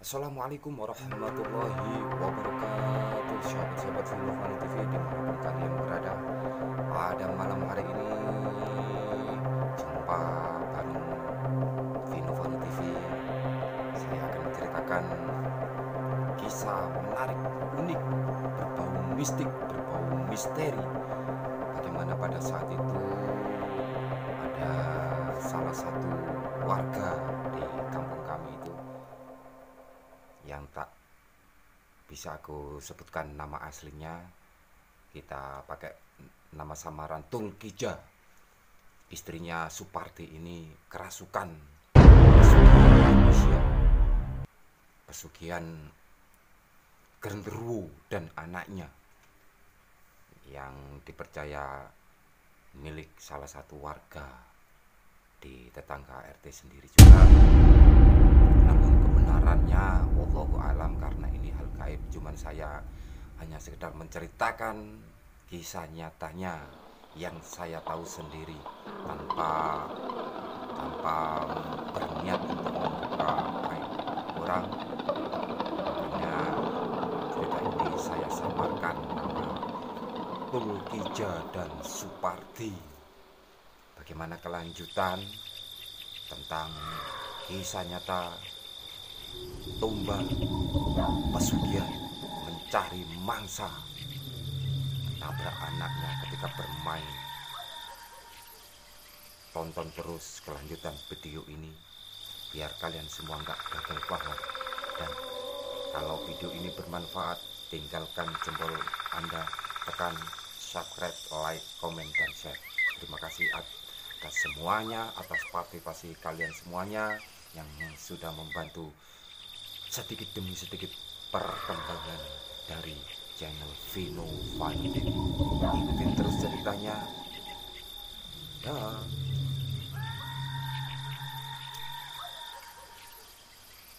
Assalamualaikum warahmatullahi wabarakatuh. Sahabat-sahabat Vino TV dimanapun kalian berada, pada malam hari ini jumpa bareng Vino TV. Saya akan menceritakan kisah menarik, unik, berbau mistik, berbau misteri. Bagaimana pada saat itu ada salah satu warga di kampung kami itu yang tak bisa aku sebutkan nama aslinya. Kita pakai nama samaran Tulkija. Istrinya Supardi ini kerasukan pesugihan genderuwo dan anaknya yang dipercaya milik salah satu warga di tetangga RT sendiri juga. Namun kebenarannya wallahu alam, karena ini hal gaib. Cuman saya hanya sekedar menceritakan kisah nyatanya yang saya tahu sendiri tanpa berniat untuk membuka aib orang. Makanya cerita ini saya samarkan nama Tulkija dan Supardi. Bagaimana kelanjutan tentang kisah nyata tumbal pesugihan mencari mangsa menabrak anaknya ketika bermain? Tonton terus kelanjutan video ini biar kalian semua nggak gagal paham. Dan kalau video ini bermanfaat, tinggalkan jempol Anda, tekan subscribe, like, komen, dan share. Terima kasih atas semuanya, atas partisipasi kalian semuanya yang sudah membantu sedikit demi sedikit perkembangan dari channel Vino TV. Ikutin terus ceritanya. Dah.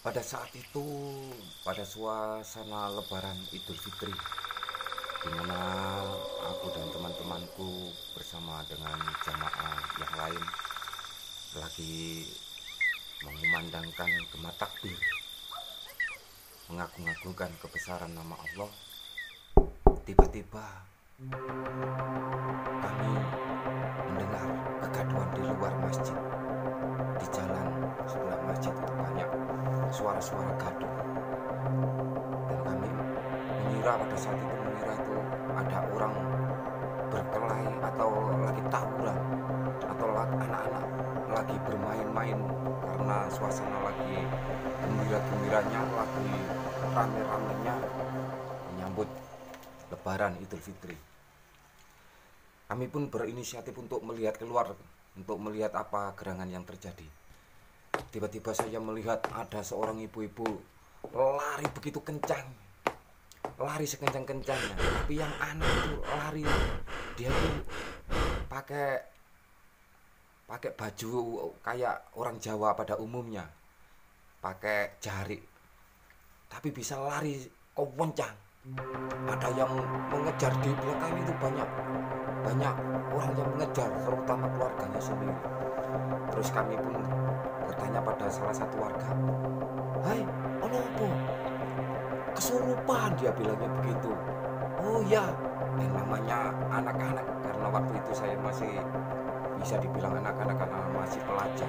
Pada saat itu, pada suasana Lebaran Idul Fitri, di mana aku dan teman-temanku bersama dengan jamaah yang lain lagi mengumandangkan gema takbir, mengagung-agungkan kebesaran nama Allah. Tiba-tiba kami mendengar kegaduhan di luar masjid. Di jalan sebelah masjid itu banyak suara-suara gaduh, dan kami mengira pada saat itu ada orang berkelahi atau lagi tawuran atau anak-anak lagi bermain-main, karena suasana lagi gembira-gembiranya, lagi rame-ramenya menyambut Lebaran Idul Fitri. Kami pun berinisiatif untuk melihat keluar, untuk melihat apa gerangan yang terjadi. Tiba-tiba saya melihat ada seorang ibu-ibu lari begitu kencang, lari sekencang-kencangnya. Tapi yang aneh itu lari, dia tuh pakai baju kayak orang Jawa pada umumnya, pakai jarik, tapi bisa lari kencang. Ada yang mengejar di belakang itu, banyak orang yang mengejar, terutama keluarganya sendiri. Terus kami pun bertanya pada salah satu warga, "Hai, ono apa? Kesurupan," dia bilangnya begitu. "Oh ya," yang namanya anak-anak, karena waktu itu saya masih bisa dibilang anak-anak karena masih pelajar.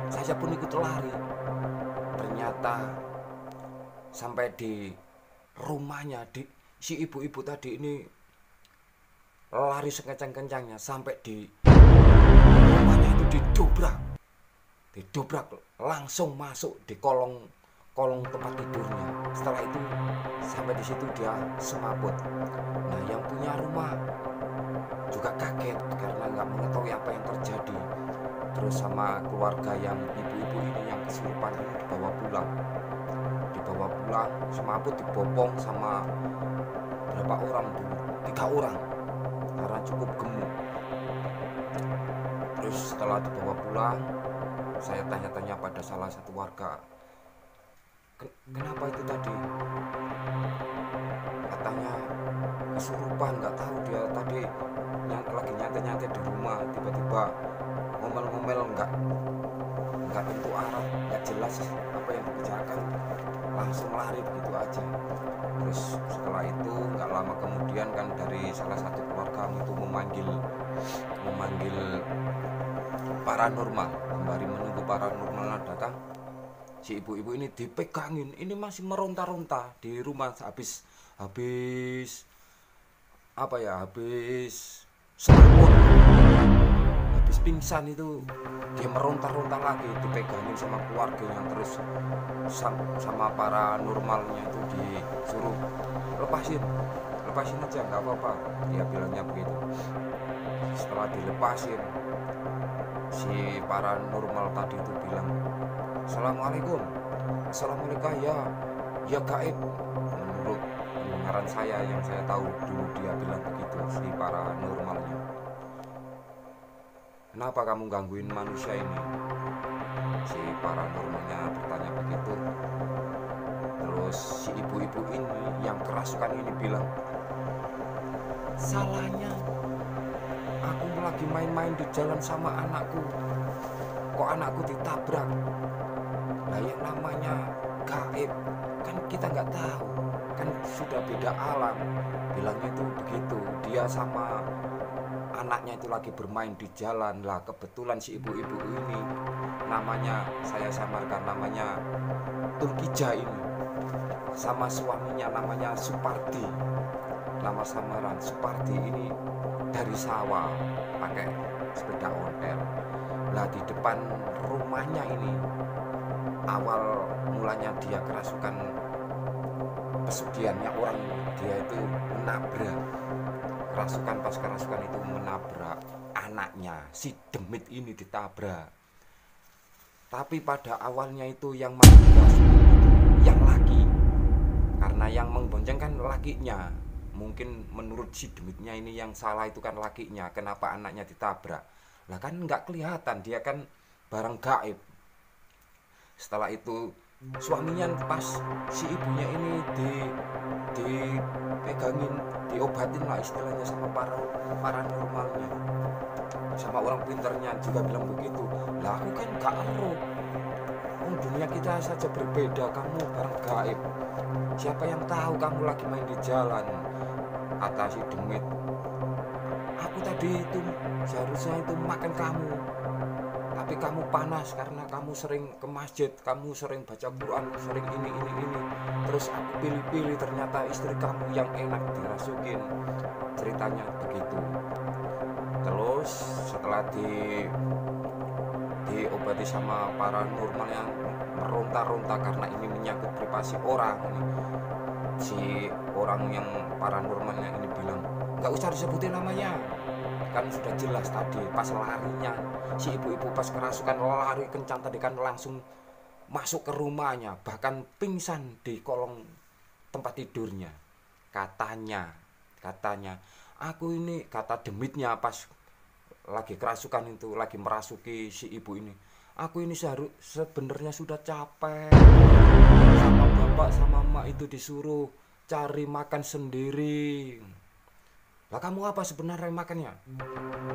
Saya pun ikut lari. Ternyata sampai di rumahnya si ibu-ibu tadi ini lari sekencang-kencangnya, sampai di rumahnya itu didobrak langsung masuk di kolong tempat tidurnya. Setelah itu sampai di situ dia semaput. Nah, yang punya rumah juga kaget karena nggak mengetahui apa yang terjadi. Terus sama keluarga yang ibu-ibu ini yang kesurupan ini dibawa pulang, semaput, dibopong sama berapa orang dulu, 3 orang, karena cukup gemuk. Terus setelah dibawa pulang, saya tanya-tanya pada salah satu warga, "Kenapa itu tadi?" Katanya kesurupan, nggak tahu, dia tadi lagi nyantai-nyantai di rumah, tiba-tiba ngomel-ngomel, nggak tentu arah, nggak jelas apa yang dibicarakan, langsung lari begitu aja. Terus setelah itu nggak lama kemudian kan dari salah satu keluarga itu memanggil paranormal, kembali menunggu paranormal datang. Si ibu-ibu ini dipegangin, ini masih meronta-ronta di rumah habis apa ya, habis selaput, habis pingsan itu dia meronta-ronta lagi, dipegangin sama keluarganya. Terus sama paranormalnya itu disuruh lepasin aja, nggak apa-apa, dia bilangnya begitu. Setelah dilepasin, si paranormal tadi itu bilang, assalamualaikum ya gaib. Menurut pendengaran saya yang saya tahu dulu, dia bilang begitu si paranormalnya. Kenapa kamu gangguin manusia ini? Si paranormalnya bertanya begitu. Terus si ibu-ibu ini yang kerasukan ini bilang, salahnya aku lagi main-main di jalan sama anakku, kok anakku ditabrak. Nah yang namanya gaib kan kita nggak tahu, kan sudah beda alam. Bilangnya itu begitu, dia sama anaknya itu lagi bermain di jalan. Lah kebetulan si ibu-ibu ini namanya, saya samarkan namanya Tulkija ini, sama suaminya namanya Supardi, nama samaran Supardi ini, dari sawah pakai sepeda ontel. Lah di depan rumahnya ini awal mulanya dia kerasukan pesugihannya orang, dia itu menabrak kerasukan. Pas kerasukan itu menabrak anaknya, si demit ini ditabrak. Tapi pada awalnya itu yang yang laki, karena yang mengbonceng kan lakinya. Mungkin menurut si demitnya ini yang salah itu kan lakinya, kenapa anaknya ditabrak. Lah kan nggak kelihatan, dia kan barang gaib. Setelah itu suaminya pas si ibunya ini dipegangin, diobatin lah istilahnya sama paranormalnya, sama orang pinternya juga bilang begitu. Lah aku kan gak ero, dunia kita saja berbeda, kamu barang gaib, siapa yang tahu kamu lagi main di jalan, kata si demit. Aku tadi itu seharusnya itu makan kamu, tapi kamu panas karena kamu sering ke masjid, kamu sering baca Quran, sering ini. Terus aku pilih-pilih, ternyata istri kamu yang enak dirasukin, ceritanya begitu. Terus setelah diobati sama paranormal yang meronta-ronta karena ini menyangkut privasi orang ini, si orang yang paranormalnya ini bilang, nggak usah disebutin namanya, kan sudah jelas tadi. Pas larinya si ibu-ibu pas kerasukan lari kencang tadi kan langsung masuk ke rumahnya, bahkan pingsan di kolong tempat tidurnya. Katanya aku ini, kata demitnya pas lagi kerasukan itu, lagi merasuki si ibu ini, aku ini sebenarnya sudah capek, sama bapak sama emak itu disuruh cari makan sendiri. Lah kamu apa sebenarnya makannya?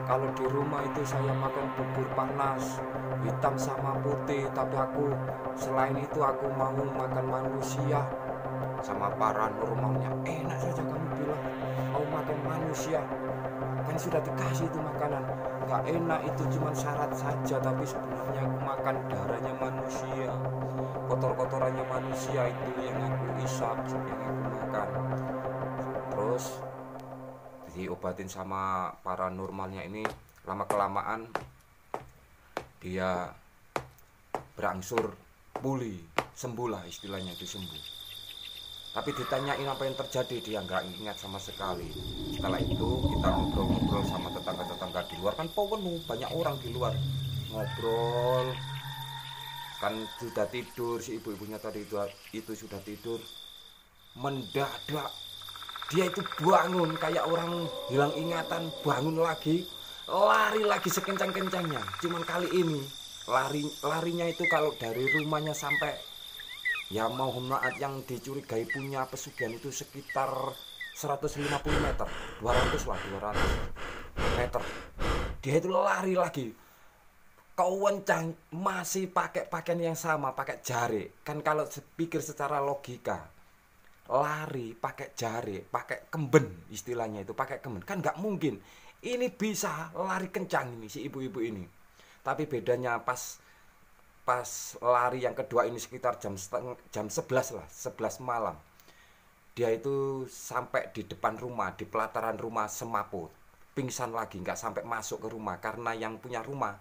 Kalau di rumah itu saya makan bubur panas hitam sama putih, tapi aku selain itu aku mau makan manusia. Sama paranormalnya, enak saja kamu bilang mau makan manusia, kan sudah dikasih itu makanan. Gak enak itu cuma syarat saja, tapi sebenarnya aku makan darahnya manusia, kotor-kotorannya manusia itu yang aku isap, yang aku makan. Terus diobatin sama paranormalnya ini, lama kelamaan dia berangsur pulih, sembuh lah istilahnya, disembuh. Tapi ditanyain apa yang terjadi, dia nggak ingat sama sekali. Setelah itu kita ngobrol-ngobrol sama tetangga-tetangga di luar, kan penuh, banyak orang di luar ngobrol. Kan sudah tidur, si ibu-ibunya tadi itu sudah tidur. Mendadak dia itu bangun kayak orang hilang ingatan, bangun lagi, lari lagi sekencang-kencangnya. Cuman kali ini larinya itu kalau dari rumahnya sampai, ya mohon maaf, yang dicurigai punya pesugihan itu sekitar 150 meter, 200 meter. Dia itu lari lagi kau wencang masih pakai pakaian yang sama, pakai jari. Kan kalau pikir secara logika, lari pakai jari, pakai kemben, istilahnya itu pakai kemben, kan nggak mungkin. Ini bisa lari kencang ini si ibu-ibu ini. Tapi bedanya pas lari yang kedua ini sekitar jam 11 lah, 11 malam. Dia itu sampai di depan rumah, di pelataran rumah Semaput, pingsan lagi, nggak sampai masuk ke rumah karena yang punya rumah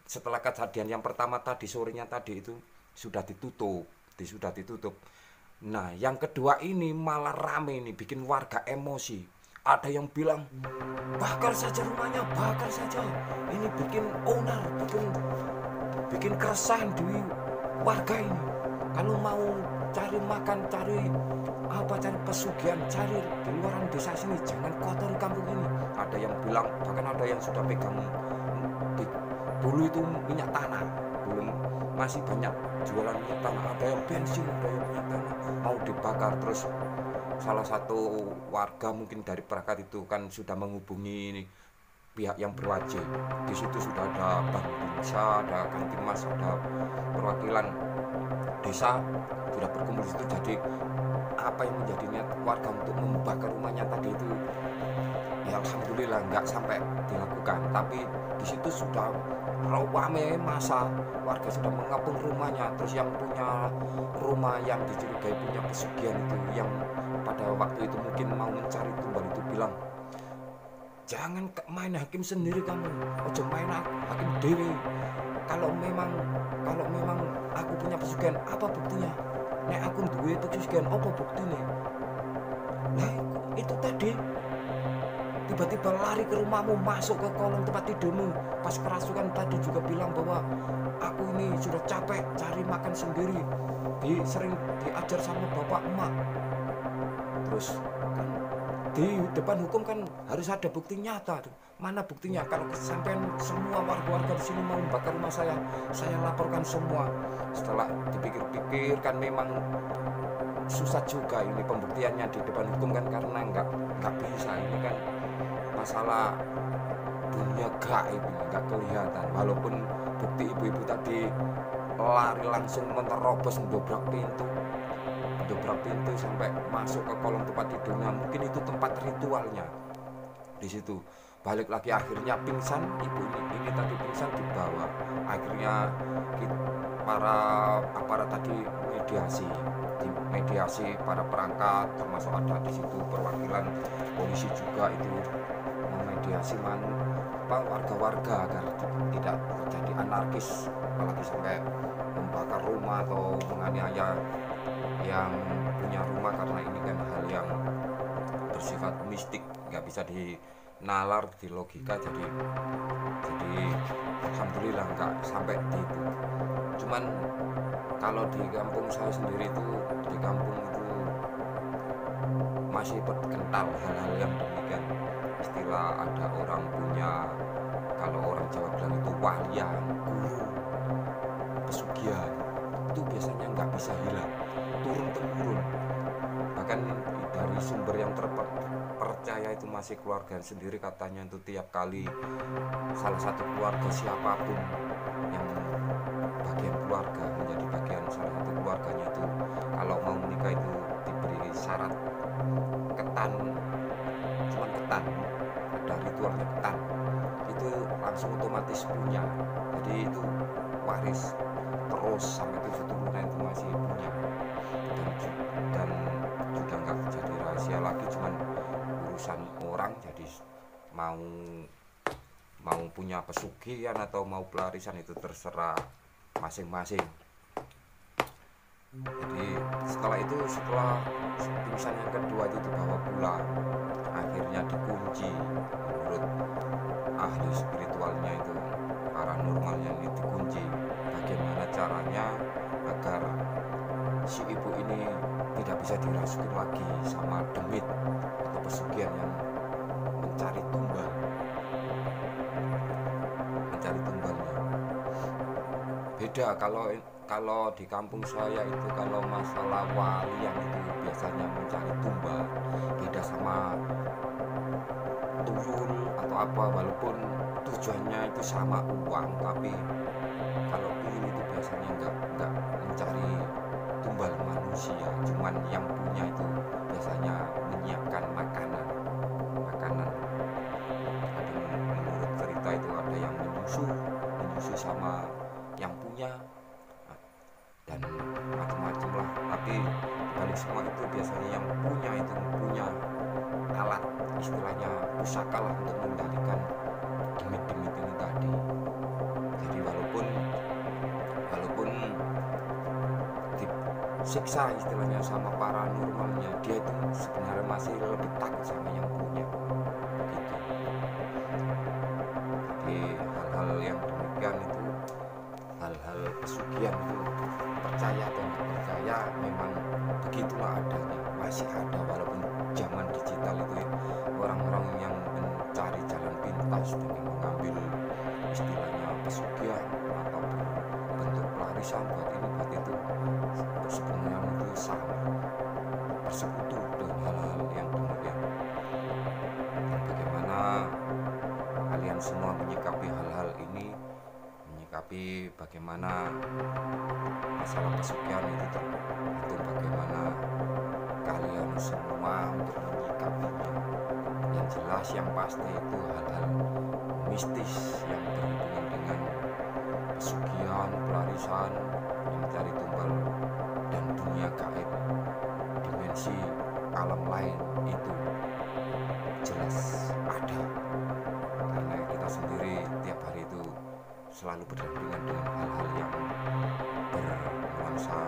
setelah kejadian yang pertama tadi sorenya tadi itu sudah ditutup. Nah yang kedua ini malah rame ini, bikin warga emosi. Ada yang bilang bakar saja rumahnya, bakar saja, ini bikin onar, bikin keresahan di warga ini. Kalau mau cari makan, cari pesugihan, cari di luaran desa sini, jangan kotori kampung ini. Ada yang bilang, bahkan ada yang sudah pegang dulu itu minyak tanah, belum masih banyak jualan minyak tanah, ada yang bensin, ada yang minyak tanah mau dibakar. Terus salah satu warga mungkin dari perangkat itu kan sudah menghubungi pihak yang berwajib. Di situ sudah ada bank desa, ada Kamtimas, ada perwakilan desa sudah berkumpul di situ. Jadi apa yang menjadi niat warga untuk membakar rumahnya tadi itu ya alhamdulillah nggak sampai dilakukan. Tapi di situ sudah ramai masa, warga sudah mengepung rumahnya. Terus yang punya rumah yang dicurigai punya pesugihan itu, yang pada waktu itu mungkin mau mencari tumbal itu, bilang jangan main hakim sendiri kamu, ojo main hakim dewi. Kalau memang aku punya pesugihan, apa buktinya? Nek aku duwe pesugihan, apa buktinya? Nah itu tadi tiba-tiba lari ke rumahmu, masuk ke kolong tempat tidurmu. Pas kerasukan tadi juga bilang bahwa aku ini sudah capek cari makan sendiri, sering diajar sama bapak emak. Terus kan di depan hukum kan harus ada bukti nyata tuh. Mana buktinya? Kalau sampai semua warga di sini mau bakar rumah saya laporkan semua. Setelah dipikir-pikir kan memang susah juga ini pembuktiannya di depan hukum kan, karena nggak bisa. Ini kan masalah dunia gaib, nggak kelihatan. Walaupun bukti ibu-ibu tadi lari langsung menerobos mendobrak pintu sampai masuk ke kolong tempat tidurnya, mungkin itu tempat ritualnya di situ. Balik lagi akhirnya pingsan, ibu ini tadi pingsan, dibawa. Akhirnya para aparat tadi mediasi para perangkat, termasuk ada di situ perwakilan polisi juga, itu memediasi warga-warga agar tidak terjadi anarkis, apalagi sampai membakar rumah atau menganiaya yang punya rumah, karena ini kan hal yang bersifat mistik, nggak bisa dinalar di logika. Jadi alhamdulillah nggak sampai di itu. Cuman kalau di kampung saya sendiri itu, di kampung itu masih berkental hal-hal yang demikian. Istilah ada orang punya, kalau orang Jawa bilang itu walian, guru, pesugihan, itu biasanya nggak bisa hilang, turun-temurun. Bahkan dari sumber yang terpercaya itu masih keluarga sendiri, katanya itu tiap kali salah satu keluarga siapapun yang bagian keluarga menjadi bagian salah satu keluarganya itu, kalau mau menikah itu diberi syarat ketan, cuman ketan, ada ritualnya ketan, itu langsung otomatis punya. Jadi itu waris terus sampai 7 turunan itu masih punya, dan sudah nggak jadi rahasia lagi, cuman urusan orang. Jadi mau punya pesugihan atau mau pelarisan itu terserah masing-masing. Jadi setelah pingsan yang kedua itu dibawa pulang, akhirnya dikunci. Menurut ahli spiritualnya itu, paranormalnya ini dikunci. Bagaimana caranya agar si ibu ini tidak bisa dirasukin lagi sama demit atau pesugihan yang mencari tumbalnya. Beda kalau di kampung saya itu, kalau masalah walian itu biasanya mencari tumbal, beda sama tuyul atau apa, walaupun tujuannya itu sama uang, tapi kalau tuyul itu biasanya nggak mencari tumbal manusia, cuman yang punya itu biasanya menyiapkan makanan. Ada, menurut cerita itu ada yang menyusu sama yang punya, dan macam-macam lah. Tapi balik semua itu biasanya yang punya itu punya alat, istilahnya pusaka lah, untuk mengendalikan demit-demit ini tadi. Jadi walaupun disiksa istilahnya sama paranormalnya, dia itu sebenarnya masih lebih takut sama yang punya gitu. Jadi hal-hal yang demikian itu, hal-hal pesugihan itu, percaya atau tidak percaya, memang begitulah adanya, masih ada. Walaupun zaman digital itu ya, orang-orang yang mencari jalan pintas dengan mengambil istilahnya pesugihan atau bentuk pelarisan buat ini buat itu, sebenarnya itu sama, bersekutu dengan hal-hal yang demikian. Dan bagaimana kalian semua menyikapi hal-hal ini, menyikapi bagaimana masalah pesugihan itu tergantung bagaimana kalian semua untuk menyikapinya. Yang jelas, yang pasti itu hal-hal mistis yang berhubungan dengan pesugihan, pelarisan, yang mencari tumbal, dan dunia gaib, dimensi alam lain itu jelas ada. Karena kita sendiri tiap hari itu selalu berdampingan dengan hal-hal yang bernuansa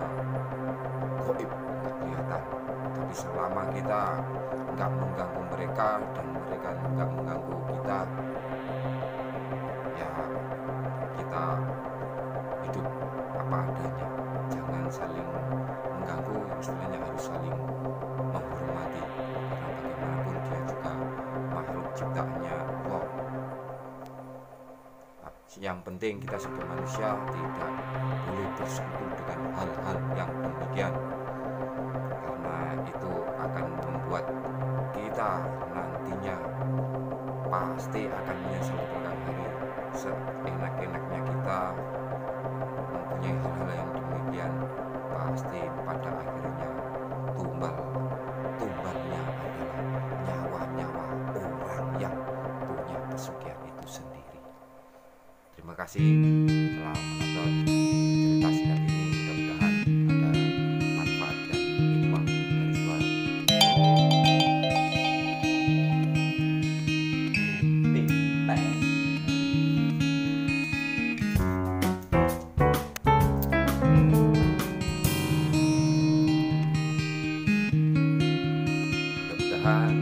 gaib, nggak kelihatan. Tapi selama kita nggak mengganggu mereka dan mereka nggak mengganggu kita, ya kita hidup apa adanya. Jangan saling mengganggu, istilahnya harus saling menghormati, karena bagaimanapun dia juga makhluk ciptaannya Allah. Yang penting kita sebagai manusia tidak boleh bersekutu dengan hal-hal yang demikian, karena itu akan membuat kita nantinya pasti akan menyesal di belakang hari. Seenak-enaknya kita mempunyai hal-hal yang demikian, pasti pada akhirnya tumbalnya adalah nyawa-nyawa orang yang punya pesugihan itu sendiri. Terima kasih telah menonton cerita singkat ini. Mudah-mudahan ada manfaat dan hikmah dari suara. Mudah-mudahan